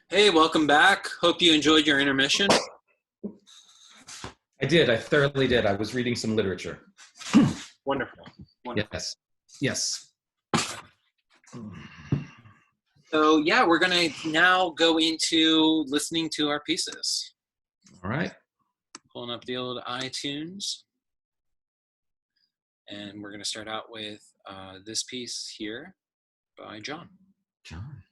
Hey, welcome back. Hope you enjoyed your intermission. I did. I thoroughly did. I was reading some literature. Wonderful. Wonderful. Yes. Yes. So, yeah, we're going to now go into listening to our pieces. All right. Pulling up the old iTunes. And we're going to start out with this piece here by John. John.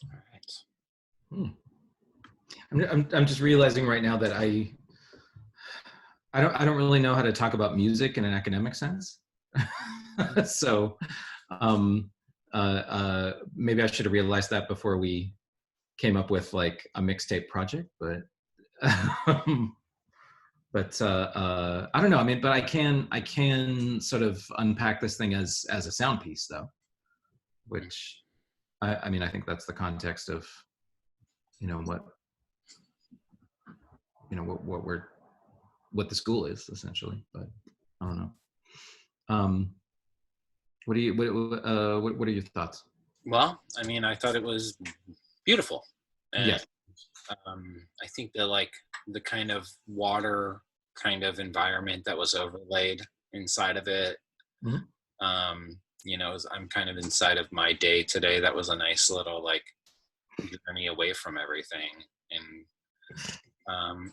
All right. Hmm. I'm just realizing right now that I don't really know how to talk about music in an academic sense. So maybe I should have realized that before we came up with like a mixtape project, but I don't know. I mean, but I can sort of unpack this thing as a sound piece though, which I mean, I think that's the context of, you know, what, what the school is essentially, but I don't know. Um, what are your thoughts? Well, I mean, I thought it was beautiful. And Yes. I think the kind of water kind of environment that was overlaid inside of it. Mhm. I'm kind of inside of my day today. That was a nice little like journey away from everything. And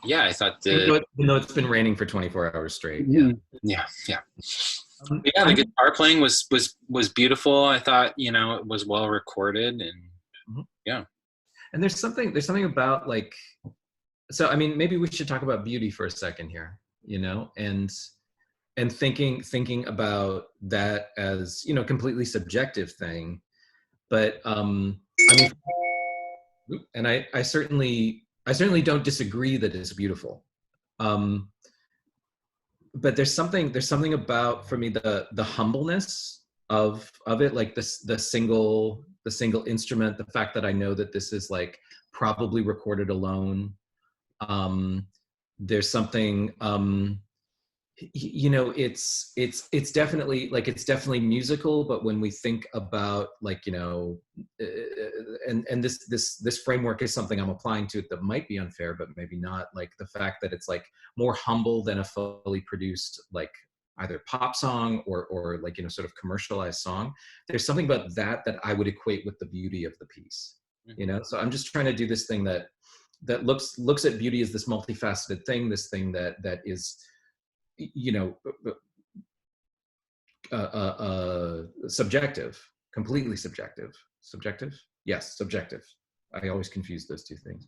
yeah, I thought Even though it's been raining for 24 hours straight. Yeah. yeah, yeah. Yeah, the I'm, guitar playing was beautiful. I thought, it was well recorded and Mhm. yeah. And there's something about like, so I mean, maybe we should talk about beauty for a second here, and thinking about that as, completely subjective thing. But I mean, and I certainly don't disagree that it's beautiful. Um, but there's something about, for me, the humbleness of it, like this the single instrument, the fact that I know that this is like probably recorded alone. um there's something, it's definitely musical, but when we think about, like, and this framework is something I'm applying to it that might be unfair, but maybe not, like the fact that it's like more humble than a fully produced, like, either pop song or like, sort of commercialized song. There's something about that I would equate with the beauty of the piece. So I'm just trying to do this thing that looks at beauty as this multifaceted thing, this thing that is, you know subjective, completely subjective. Yes, subjective. I always confuse those two things.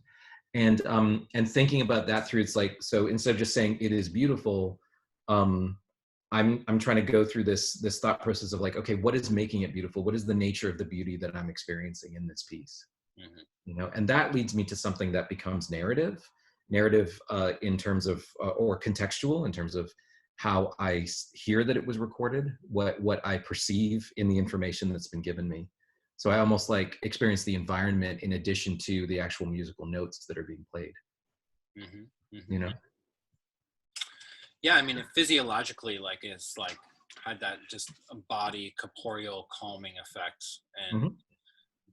And thinking about that through, it's like, so instead of just saying it is beautiful, I'm trying to go through this thought process of like, okay, what is making it beautiful? What is the nature of the beauty that I'm experiencing in this piece? Mm-hmm. You know, and that leads me to something that becomes narrative in terms of or contextual in terms of how I hear that it was recorded, what I perceive in the information that's been given me. So I almost like experience the environment in addition to the actual musical notes that are being played. Mm-hmm. Mm-hmm. You know? Yeah, I mean, it physiologically, like, it's like had that just a body corporeal calming effect, and Mm-hmm.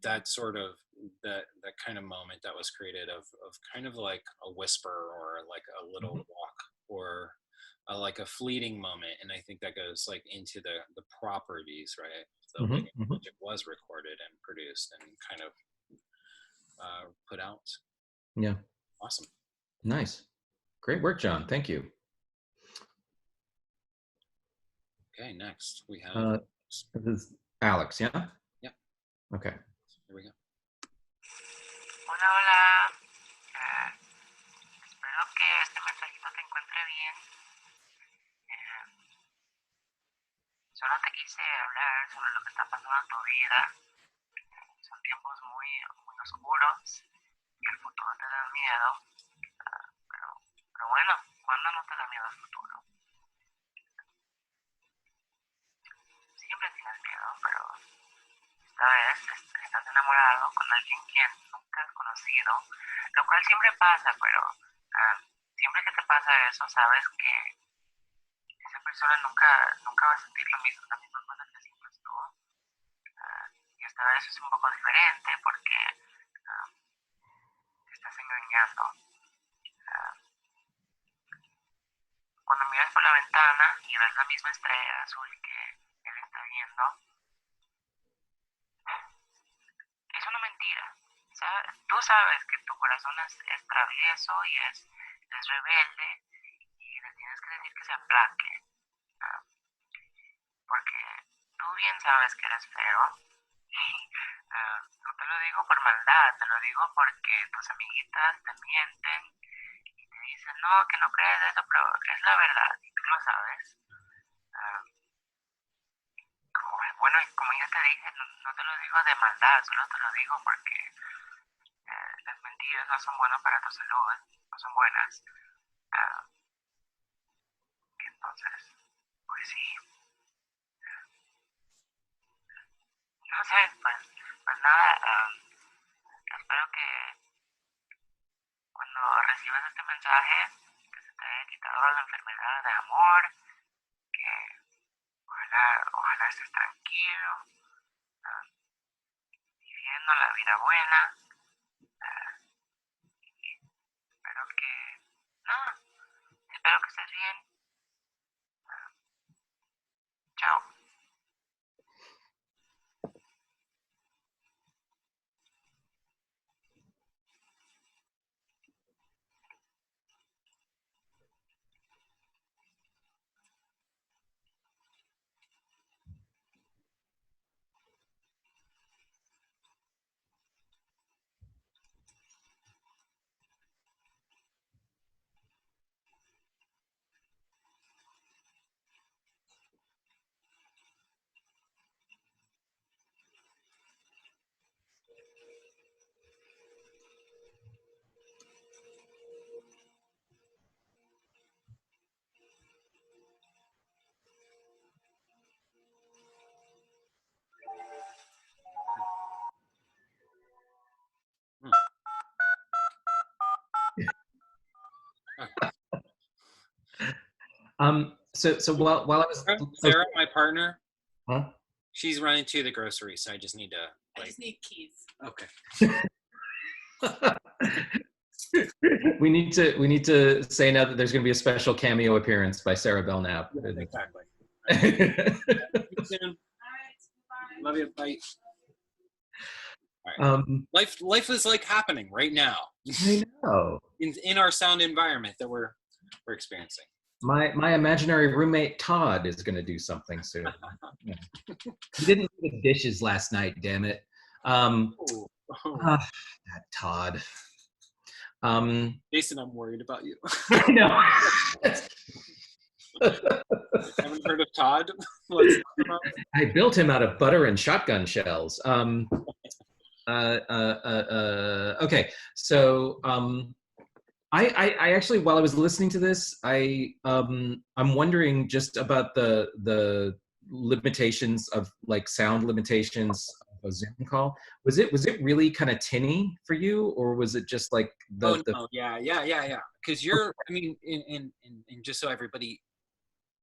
that sort of that kind of moment that was created of kind of like a whisper or like a little Mm-hmm. walk or like a fleeting moment, and I think that goes like into the properties, right? The way Mm-hmm. in Mm-hmm. which it was recorded and produced and kind of put out. Yeah. Awesome. Nice. Great work, John. Thank you. Okay, next we have. This is Alex, yeah? Yeah. Okay. Here we go. Hola, hola. Espero que este mensajito te encuentre bien. Solo te quise hablar sobre lo que está pasando en tu vida. Son tiempos muy, muy oscuros y el futuro te da miedo. Pero bueno, ¿cuándo no te da miedo el futuro? Siempre tienes miedo, pero esta vez estás enamorado con alguien quien nunca has conocido, lo cual siempre pasa, pero siempre que te pasa eso, sabes que esa persona nunca va a sentir la misma cosa que sientes tú. Y esta vez es un poco diferente porque te estás engañando. Cuando miras por la ventana y ves la misma estrella azul que él está viendo, es una mentira. Tú sabes que tu corazón es travieso y es rebelde y le tienes que decir que se aplaque. Porque tú bien sabes que eres feo. No te lo digo por maldad, te lo digo porque tus amiguitas te mienten y te dicen, no, que no crees eso, pero es la verdad y tú lo sabes. Bueno, como ya te dije, no te lo digo de maldad, solo te lo digo porque las mentiras no son buenas para tu salud, no son buenas. Entonces, pues sí. No sé, pues nada, espero que cuando recibas este mensaje, que se te haya quitado la enfermedad de amor, que ojalá estés tranquilo, viviendo la vida buena, y espero que estés bien. Chao. So while I was Sarah, my partner, huh? she's running to the grocery, so I just need to I just need keys. Okay. we need to say now that there's going to be a special cameo appearance by Sarah Belknap. Exactly. See you soon. All right, bye. Love you. Bye. All right. Life is like happening right now. I know. In our sound environment that we're experiencing. My imaginary roommate Todd is going to do something soon. He didn't do the dishes last night. Damn it. Oh, That Todd. Jason, I'm worried about you. I know. Haven't heard of Todd? Let's talk about it. I built him out of butter and shotgun shells. Okay, so I actually, while I was listening to this, I'm wondering just about the limitations of like sound limitations of a Zoom call. Was it really kind of tinny for you, or was it just like Oh the no, yeah. Because I mean, in just so everybody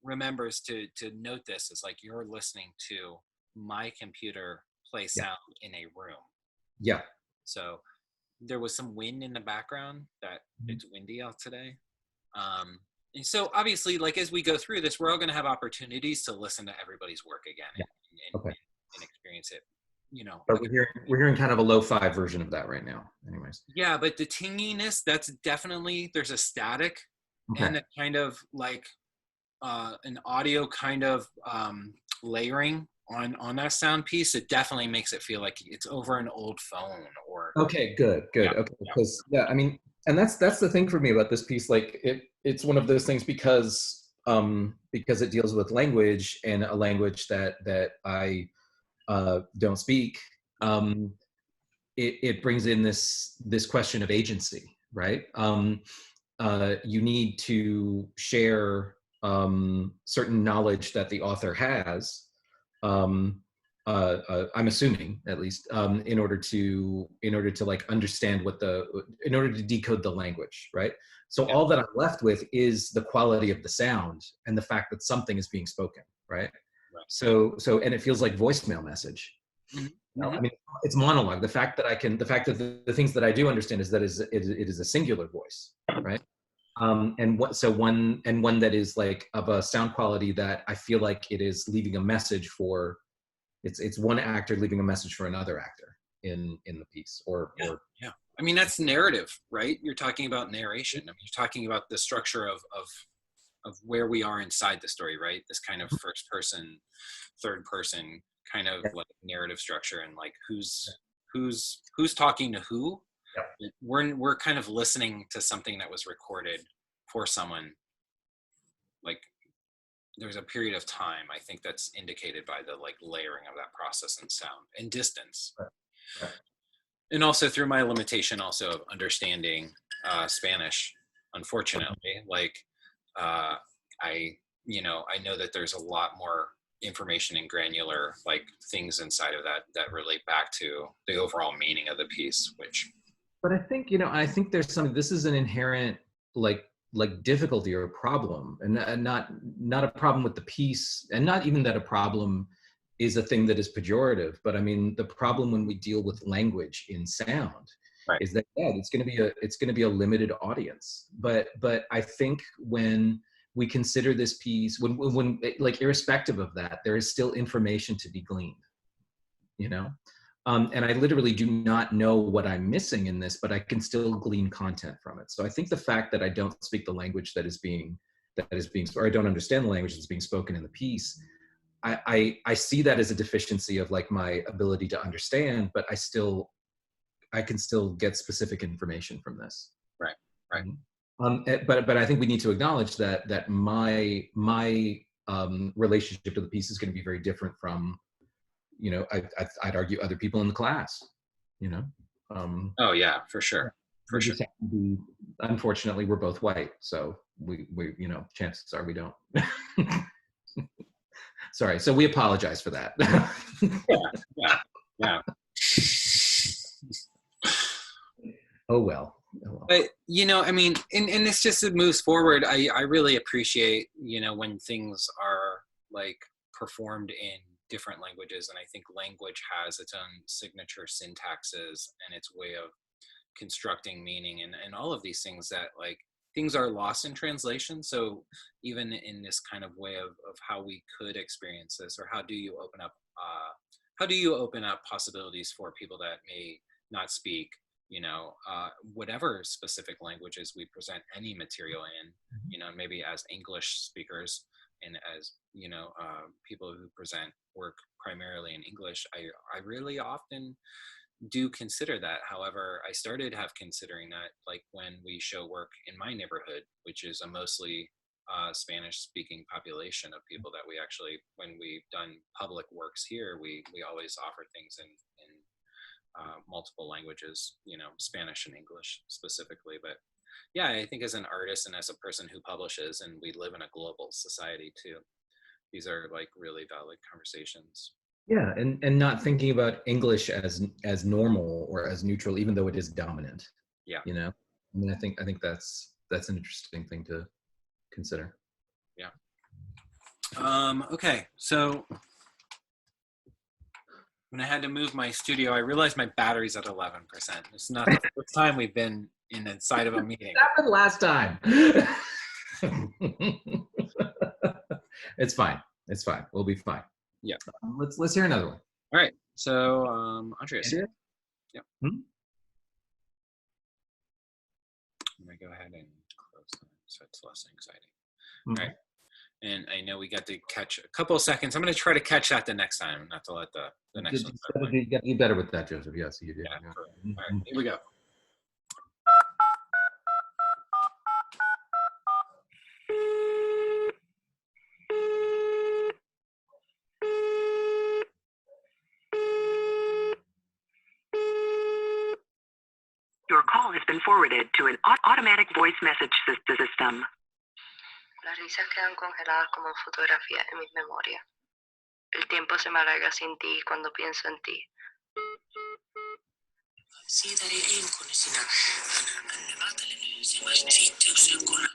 remembers to note this, is like you're listening to my computer play yeah sound in a room. yeah So there was some wind in the background that it's windy out today. And so obviously, like as we go through this, we're all going to have opportunities to listen to everybody's work again yeah okay? and experience it. You know, But we're hearing kind of a lo-fi version of that right now, anyways. yeah, but the tinginess, that's definitely, there's a static Okay. and a kind of like an audio kind of layering on that sound piece. It definitely makes it feel like it's over an old phone or Okay, good. yeah, Okay, yeah. because I mean, and that's the thing for me about this piece. Like, it's one of those things because it deals with language, and a language that I don't speak. It brings in this question of agency, right? You need to share certain knowledge that the author has. I'm assuming, at least, in order to like understand in order to decode the language, right? So Yeah. all that I'm left with is the quality of the sound and the fact that something is being spoken, right? Right. So and it feels like voicemail message. Mm-hmm. No, I mean, it's monologue. The fact that the things that I do understand is that it is a singular voice, right? And one that is like of a sound quality that I feel like it is leaving a message for. It's one actor leaving a message for another actor in the piece, or I mean, that's narrative, right? You're talking about narration. I mean, you're talking about the structure of where we are inside the story, right? This kind of first person, third person kind of like narrative structure, and like who's talking to who. Yep. We're kind of listening to something that was recorded for someone. Like there's a period of time, I think, that's indicated by the like layering of that process and sound and distance. Right. And also through my limitation also of understanding Spanish, unfortunately, like I know that there's a lot more information and granular like things inside of that relate back to the overall meaning of the piece, which. But I think there's something. This is an inherent like difficulty or problem, and not a problem with the piece, and not even that a problem is a thing that is pejorative. But I mean, the problem when we deal with language in sound Right. is that it's going to be a limited audience. But I think when we consider this piece, when like irrespective of that, there is still information to be gleaned. And I literally do not know what I'm missing in this, but I can still glean content from it. So I think the fact that I don't speak the language that is being, or I don't understand the language that's being spoken in the piece, I see that as a deficiency of like my ability to understand, but I can still get specific information from this. Right. But I think we need to acknowledge that my relationship to the piece is going to be very different from, I'd argue, other people in the class. Oh yeah, for sure. Unfortunately, we're both white, so we chances are we don't. Sorry, so we apologize for that. Yeah. Oh well. But I mean, and this just moves forward. I really appreciate when things are like performed in different languages, and I think language has its own signature syntaxes and its way of constructing meaning, and all of these things that like things are lost in translation. So even in this kind of way of how we could experience this, or how do you open up possibilities for people that may not speak whatever specific languages we present any material in, maybe as English speakers and as people who present work primarily in English, I really often do consider that. However, I started considering that like when we show work in my neighborhood, which is a mostly Spanish speaking population of people that we actually, when we've done public works here, we always offer things in multiple languages, you know, Spanish and English specifically. But yeah, I think as an artist and as a person who publishes, and we live in a global society too, these are like really valid conversations. Yeah, and not thinking about English as normal or as neutral, even though it is dominant. Yeah. You know, I mean, I think that's an interesting thing to consider. Yeah. Okay, so when I had to move my studio, I realized my battery's at 11%. It's not the first time we've been inside of a meeting. That happened last time. It's fine. It's fine. We'll be fine. Yeah. Let's hear another one. All right. So, Andreas. Andrea? Yeah. Hmm? I'm gonna go ahead and close that so it's less anxiety. Mm-hmm. All right. And I know we got to catch a couple of seconds. I'm going to try to catch that the next time, not to let the next one start. You got to be better with that, Joseph. Yes, you did. Yeah. Yeah. All right. Here we go. Your call has been forwarded to an automatic voice message system. Las risas quedan congeladas como fotografías en mis memorias. El tiempo se me alarga sin ti cuando pienso en ti. Siitä ei sinä yhteyksiä kun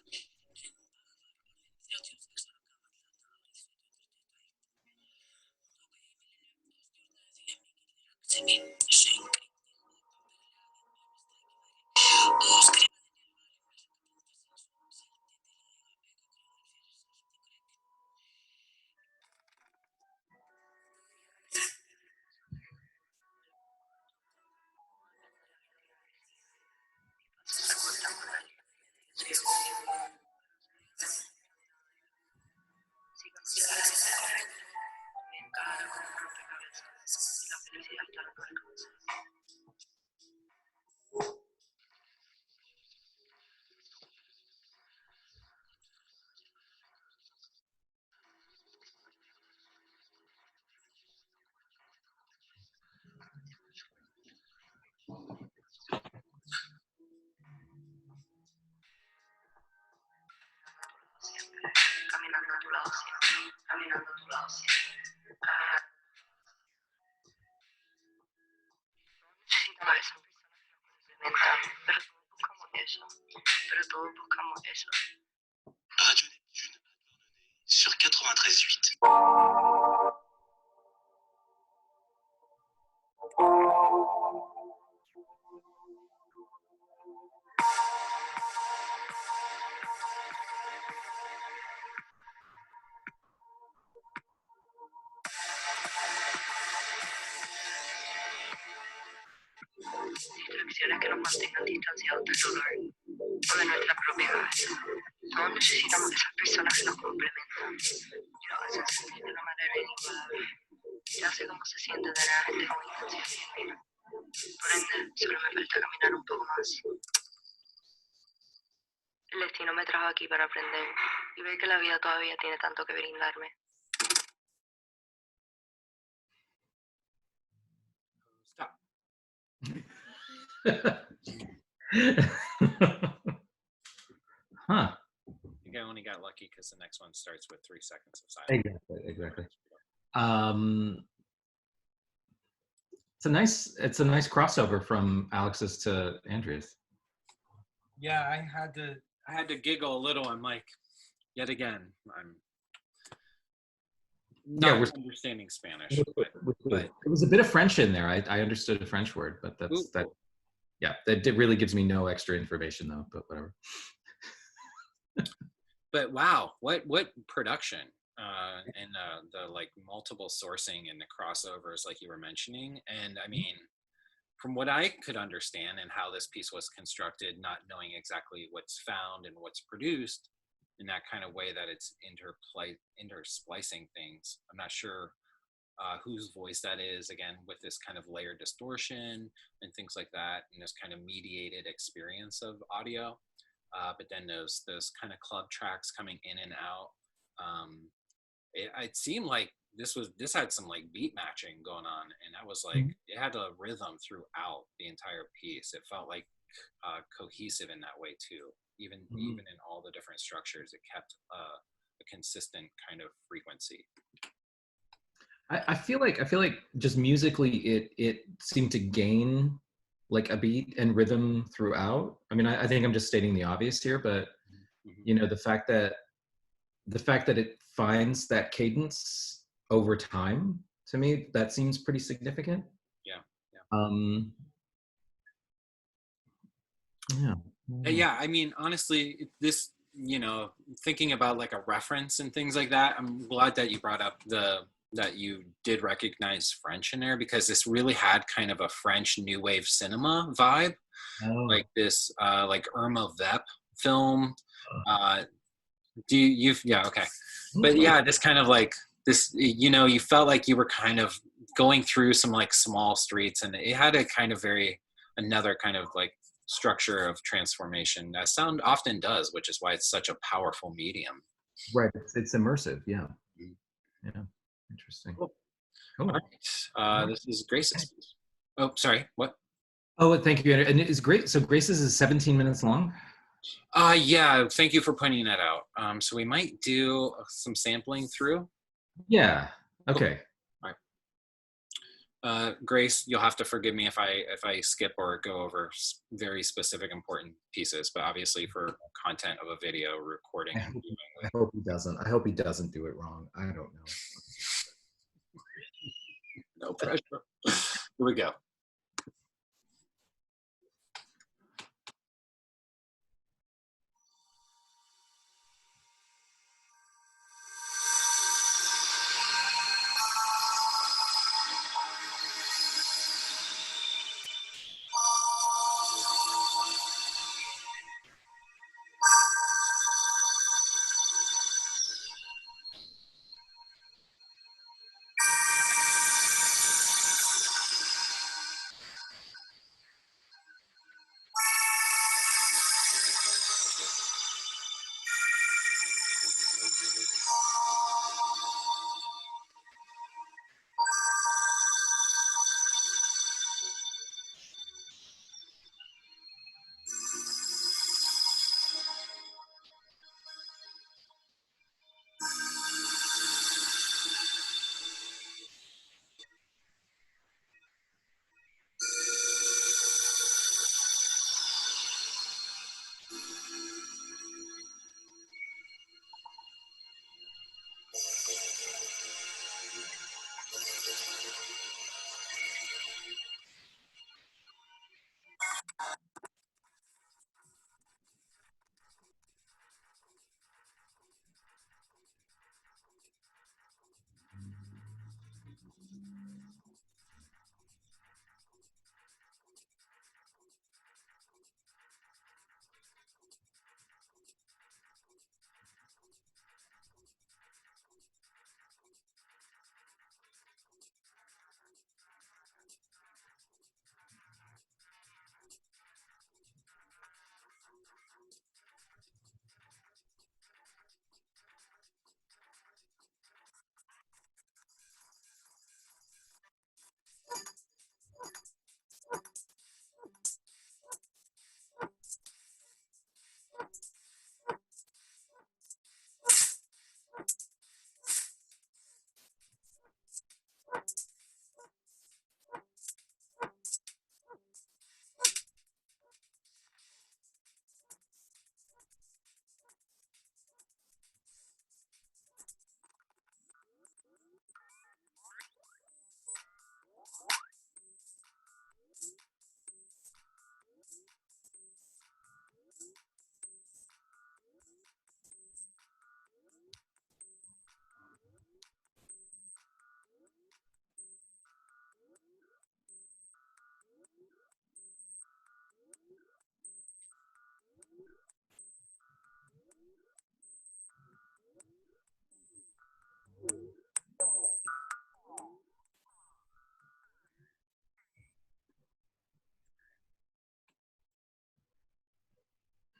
Caminando a tu lado siempre, caminando a tu lado siempre. Necesitamos eso, complementan, pero todos buscamos eso, pero todos buscamos eso. Radio Neptune sur 93.8. Distracciones que nos mantengan distanciados del dolor o de nuestra propia cabeza. Todos necesitamos esas personas que nos complementan y nos hacen sentir de una manera inigualable. Ya sé cómo se siente tener a gente con intenciones genuinas. Por ende, solo me falta caminar un poco más. El destino me trajo aquí para aprender y ver que la vida todavía tiene tanto que brindarme. Stop. Huh. I think I only got lucky because the next one starts with 3 seconds of silence. Exactly. It's a nice crossover from Alex's to Andrea's. Yeah, I had to giggle a little. I'm like, yet again, I'm not understanding Spanish. But it was a bit of French in there. I understood a French word, but that really gives me no extra information though, but whatever. But wow, what production and the like multiple sourcing and the crossovers like you were mentioning. And I mean, from what I could understand and how this piece was constructed, not knowing exactly what's found and what's produced in that kind of way that it's intersplicing things, I'm not sure whose voice that is, again, with this kind of layered distortion and things like that, and this kind of mediated experience of audio. But then those kind of club tracks coming in and out. It seemed like this had some like beat matching going on, and that was like it had a rhythm throughout the entire piece. It felt like cohesive in that way too. Even in all the different structures, it kept a consistent kind of frequency. I feel like just musically it seemed to gain like a beat and rhythm throughout. I mean, I think I'm just stating the obvious here, but you know, the fact that it finds that cadence over time, to me, that seems pretty significant. Yeah. Yeah, I mean, honestly, this, you know, thinking about like a reference and things like that, I'm glad that you brought up that you did recognize French in there, because this really had kind of a French new wave cinema vibe, like this like Irma Vep film. Yeah, okay. But yeah, this kind of like this, you know, you felt like you were kind of going through some like small streets, and it had a kind of another kind of like structure of transformation that sound often does, which is why it's such a powerful medium. Right, it's immersive. Yeah. Interesting. Cool. All right. This is Grace's piece. Oh, sorry, what? Oh, thank you. And it's great. So Grace's is 17 minutes long. Yeah, thank you for pointing that out. So we might do some sampling through. Yeah. Okay. All right. Grace, you'll have to forgive me if I skip or go over very specific important pieces, but obviously for content of a video recording, I hope he doesn't. I hope he doesn't do it wrong. I don't know. No pressure. Here we go.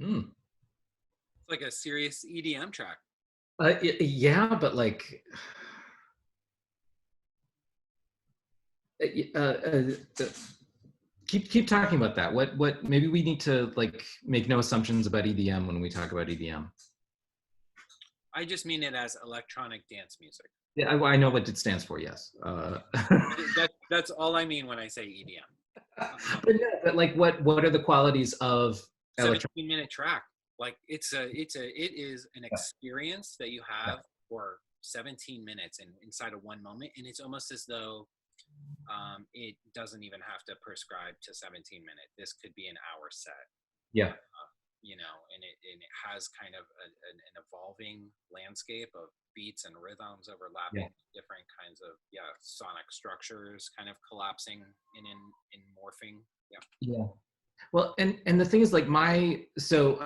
Hmm. It's like a serious EDM track. Yeah, but like, uh, uh, uh, keep talking about that. What? Maybe we need to like make no assumptions about EDM when we talk about EDM. I just mean it as electronic dance music. Yeah, I know what it stands for. Yes. That's all I mean when I say EDM. But no, but like, what are the qualities of electronic? 17-minute track. Like it is an experience that you have for 17 minutes and inside of one moment, and it's almost as though it doesn't even have to prescribe to 17 minutes. This could be an hour set. Yeah. You know, and it has kind of an evolving landscape of beats and rhythms overlapping, different kinds of sonic structures kind of collapsing in morphing. Yeah. Well, and the thing is, like, I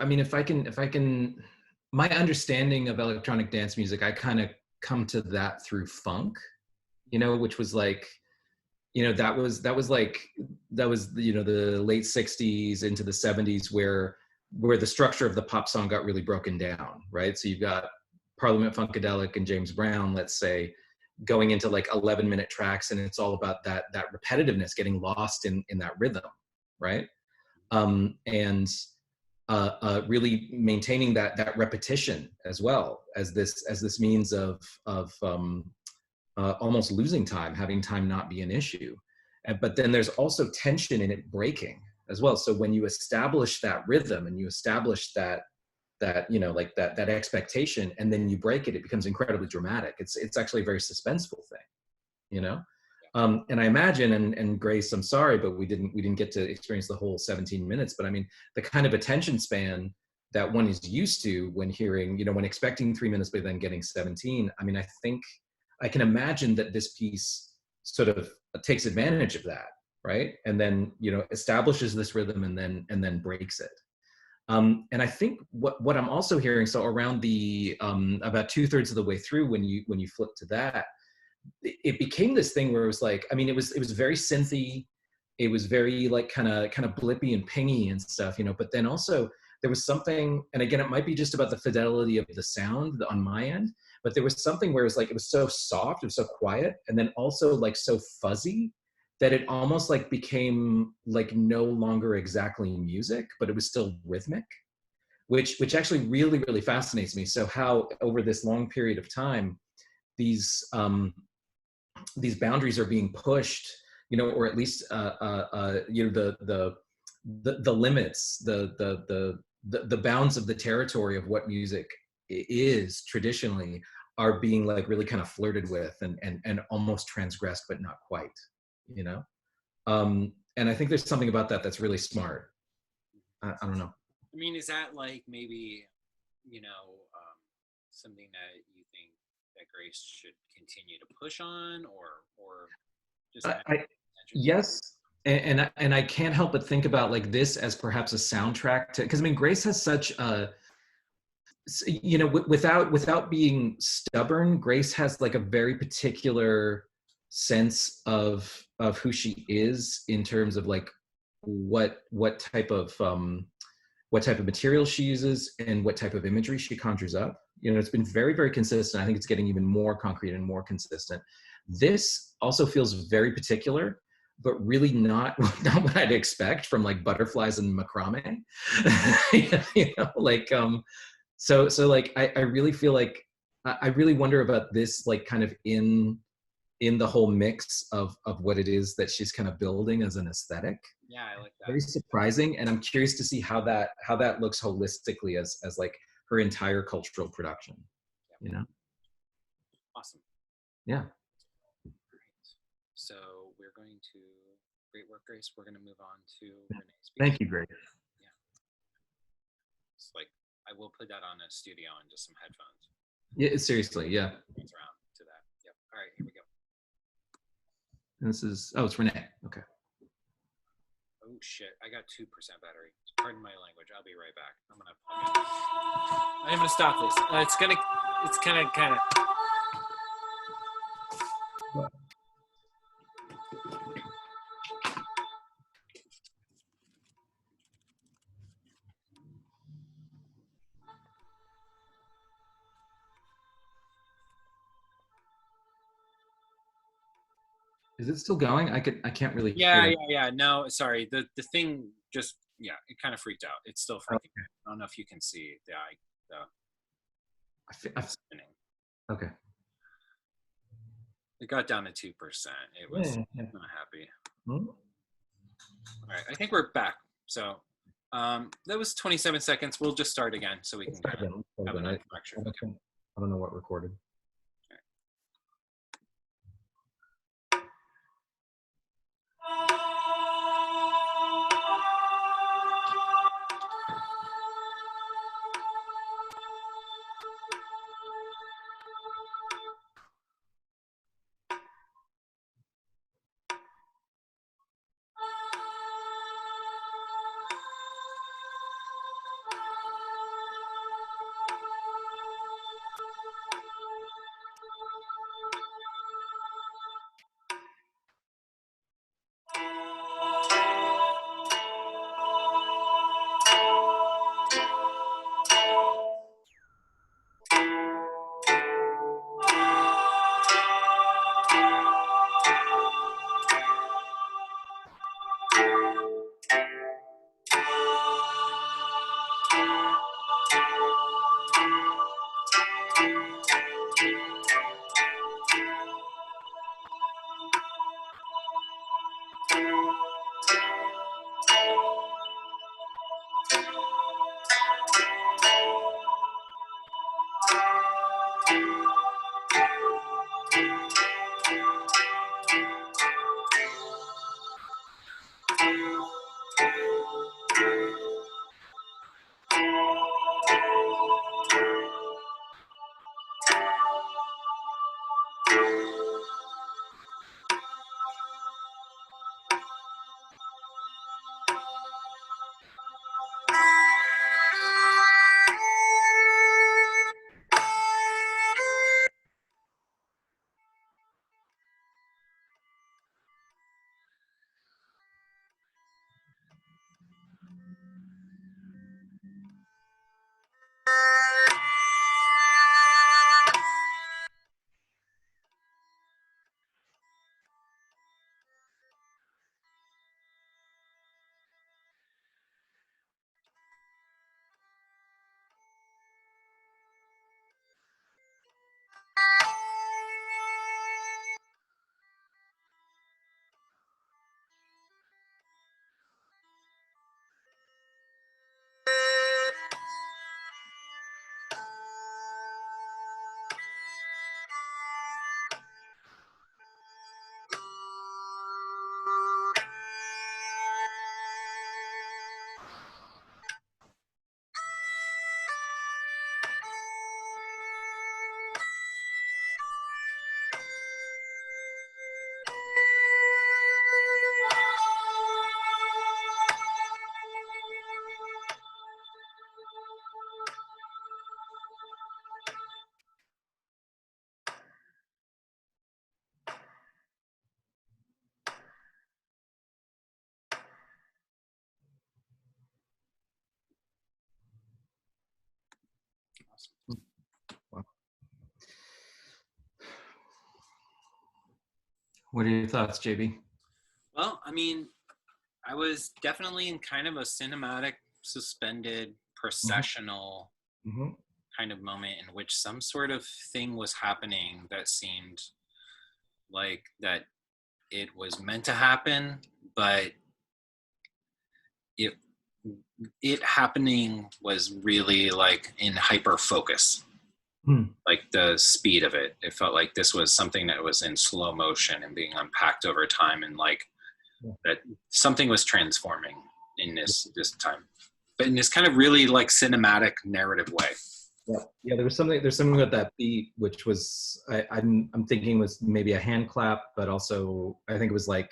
mean, if I can, my understanding of electronic dance music, I kind of come to that through funk, you know, which was like, you know, that was you know, the late 60s into the 70s where the structure of the pop song got really broken down, right? So you've got Parliament Funkadelic and James Brown, let's say, going into like 11-minute tracks, and it's all about that repetitiveness, getting lost in that rhythm, right? And really maintaining that repetition as well as this means of almost losing time, having time not be an issue. But then there's also tension in it breaking as well. So when you establish that rhythm and you establish that you know, like that expectation, and then you break it, it becomes incredibly dramatic. It's actually a very suspenseful thing, you know. And I imagine, and Grace, I'm sorry, but we didn't get to experience the whole 17 minutes. But I mean, the kind of attention span that one is used to when hearing, you know, when expecting 3 minutes, but then getting 17. I mean, I think I can imagine that this piece sort of takes advantage of that, right? And then, you know, establishes this rhythm and then breaks it. And I think what I'm also hearing, so around the about 2/3 of the way through, when you flip to that, it became this thing where it was like, I mean, it was very synthy, it was very like kind of blippy and pingy and stuff, you know. But then also there was something, and again, it might be just about the fidelity of the sound on my end, but there was something where it was like, it was so soft, it was so quiet, and then also like so fuzzy that it almost like became like no longer exactly music, but it was still rhythmic, which actually really fascinates me. So how over this long period of time, these boundaries are being pushed, you know, or at least you know, the limits, the bounds of the territory of what music is traditionally are being like really kind of flirted with and almost transgressed, but not quite, you know. And I think there's something about that that's really smart. I don't know. I mean, is that like maybe, you know, something that you think that Grace should continue to push on, or just Yes, and I can't help but think about like this as perhaps a soundtrack to, because I mean, Grace has such a, you know, without being stubborn, Grace has like a very particular sense of who she is in terms of like what type of material she uses and what type of imagery she conjures up. You know, it's been very consistent. I think it's getting even more concrete and more consistent. This also feels very particular, but really not what I'd expect from like butterflies and macrame. You know, like so like I really feel like I really wonder about this, like kind of in the whole mix of what it is that she's kind of building as an aesthetic. Yeah, I like that. Very surprising, and I'm curious to see how that looks holistically as like her entire cultural production. You know. Awesome. Yeah. Great. So we're going to, great work, Grace. We're going to move on to Renee's piece. Thank you, Grace. Yeah. It's like, I will put that on a studio and just some headphones. Yeah, seriously, yeah. Around to that. Yep. All right, here we go. And this is, oh, it's Renee. Okay. Oh shit! I got 2% battery. Pardon my language. I'll be right back. I'm gonna stop this. It's kind of. Is it still going? I can't really Yeah, hear. yeah. No, sorry. The thing just, yeah, it kind of freaked out. It's still freaking. Okay. I don't know if you can see the spinning. Okay. It got down to 2%. It was Yeah. not happy. Hmm? All right, I think we're back. So that was 27 seconds. We'll just start again so we can kind of have an lecture. Okay. I don't know what recorded. Wow. What are your thoughts, JB? Well, I mean, I was definitely in kind of a cinematic, suspended, processional Mm-hmm. kind of moment in which some sort of thing was happening that seemed like that it was meant to happen, but it it happening was really like in hyper focus. Like the speed of it, it felt like this was something that was in slow motion and being unpacked over time, and like that something was transforming in this time, but in this kind of really like cinematic narrative way. Yeah, there's something about that beat which was I'm thinking was maybe a hand clap, but also I think it was like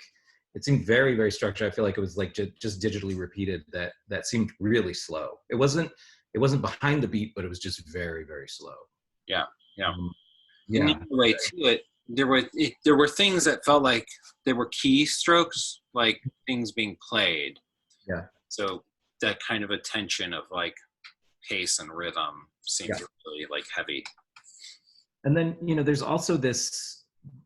it seemed very, very structured. I feel like it was like just digitally repeated. That seemed really slow. It wasn't behind the beat, but it was just very, very slow. Yeah. Yeah. And the other way to it, there were things that felt like they were key strokes, like things being played. Yeah. So that kind of attention of like pace and rhythm seemed really like heavy. And then there's also this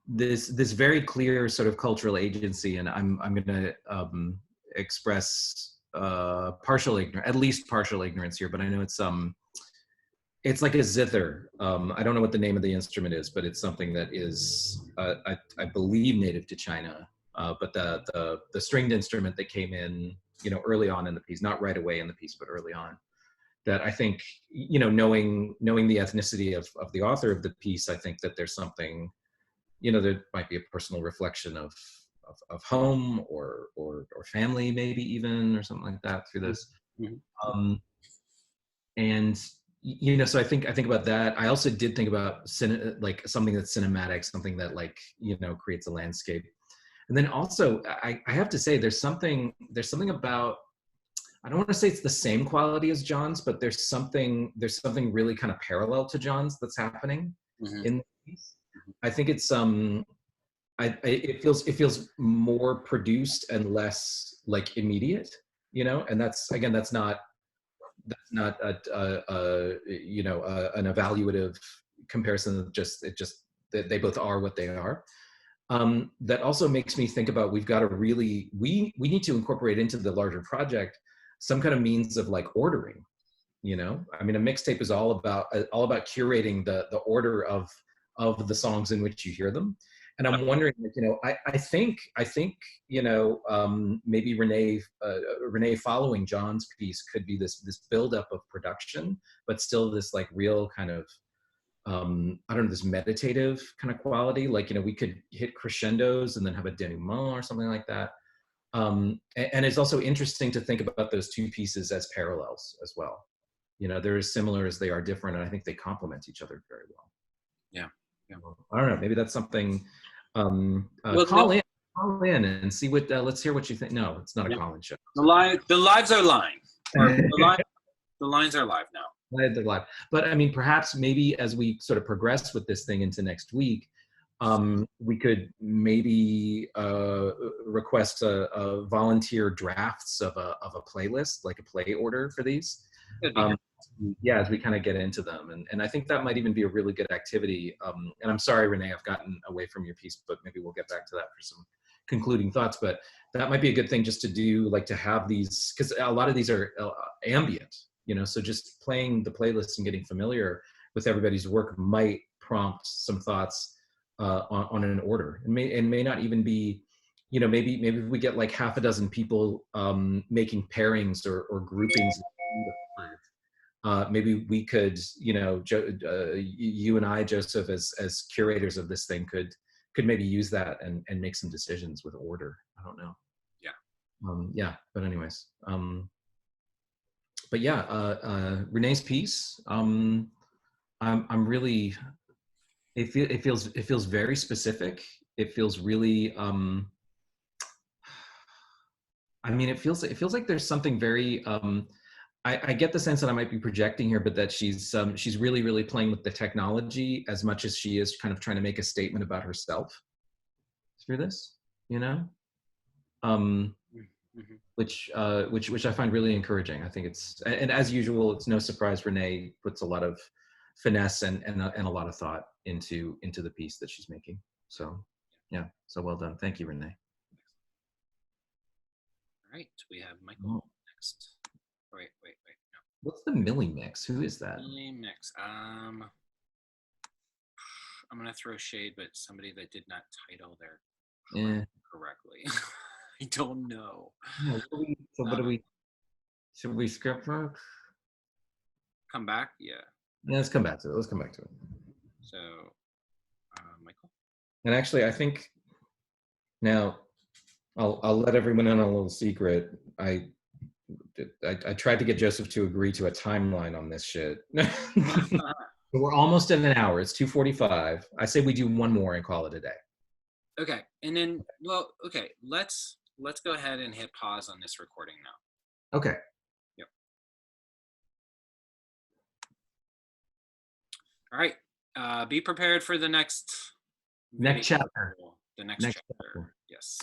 this very clear sort of cultural agency, and I'm going to express partial ignorance, at least partial ignorance here, but I know it's like a zither. I don't know what the name of the instrument is, but it's something that is, I believe, native to China. But the stringed instrument that came in, early on in the piece, not right away in the piece, but early on, that I think, knowing the ethnicity of the author of the piece, I think that there's something, there might be a personal reflection of home or family, maybe even, or something like that through this. Mm-hmm. And so I think about that. I also did think about like something that's cinematic, something that creates a landscape. And then also I have to say there's something about, I don't want to say it's the same quality as John's, but there's something really kind of parallel to John's that's happening in the piece. I think it's it feels more produced and less like immediate, and that's not an evaluative comparison. They both are what they are. That also makes me think about, we've got to really, we need to incorporate into the larger project some kind of means of like ordering. I mean, a mixtape is all about curating the order of the songs in which you hear them. And I'm wondering, I think, maybe Renee following John's piece could be this buildup of production, but still this like real kind of, I don't know, this meditative kind of quality. Like, we could hit crescendos and then have a denouement or something like that. And it's also interesting to think about those two pieces as parallels as well. They're as similar as they are different, and I think they complement each other very well. Yeah. I don't know. Maybe that's something. Well, call in and see what. Let's hear what you think. No, it's not a call-in show. The lives are lying. The lines are live now. They're live. But I mean, perhaps maybe as we sort of progress with this thing into next week, we could maybe request a volunteer drafts of a playlist, like a play order for these. Yeah, as we kind of get into them, and I think that might even be a really good activity. And I'm sorry, Renee, I've gotten away from your piece, but maybe we'll get back to that for some concluding thoughts. But that might be a good thing just to do, like to have these, because a lot of these are ambient, so just playing the playlist and getting familiar with everybody's work might prompt some thoughts on an order. It may not even be, maybe if we get like half a dozen people making pairings or groupings. Maybe we could, you and I, Joseph, as curators of this thing, could maybe use that and make some decisions with order. I don't know. Yeah. But anyways, but yeah, Renee's piece. I'm really. It feels very specific. It feels really. I mean, it feels like there's something very. I get the sense that I might be projecting here, but that she's really, really playing with the technology as much as she is kind of trying to make a statement about herself through this, which I find really encouraging. I think and as usual, it's no surprise Renee puts a lot of finesse and a lot of thought into the piece that she's making. So yeah, so well done. Thank you, Renee. All right, we have Michael next. Wait. No. What's the Millie Mix? Who is that? Millie Mix. I'm gonna throw shade, but somebody that did not title their correctly. I don't know. Yeah, what do we? Should we skip her? Come back? Yeah. Yeah, let's come back to it. So, Michael. And actually, I think now I'll let everyone in on a little secret. I tried to get Joseph to agree to a timeline on this shit. We're almost at an hour. It's 2:45. I say we do one more and call it a day. Okay, and then let's go ahead and hit pause on this recording now. Okay. Yep. All right. Be prepared for the next chapter. The next chapter. Yes.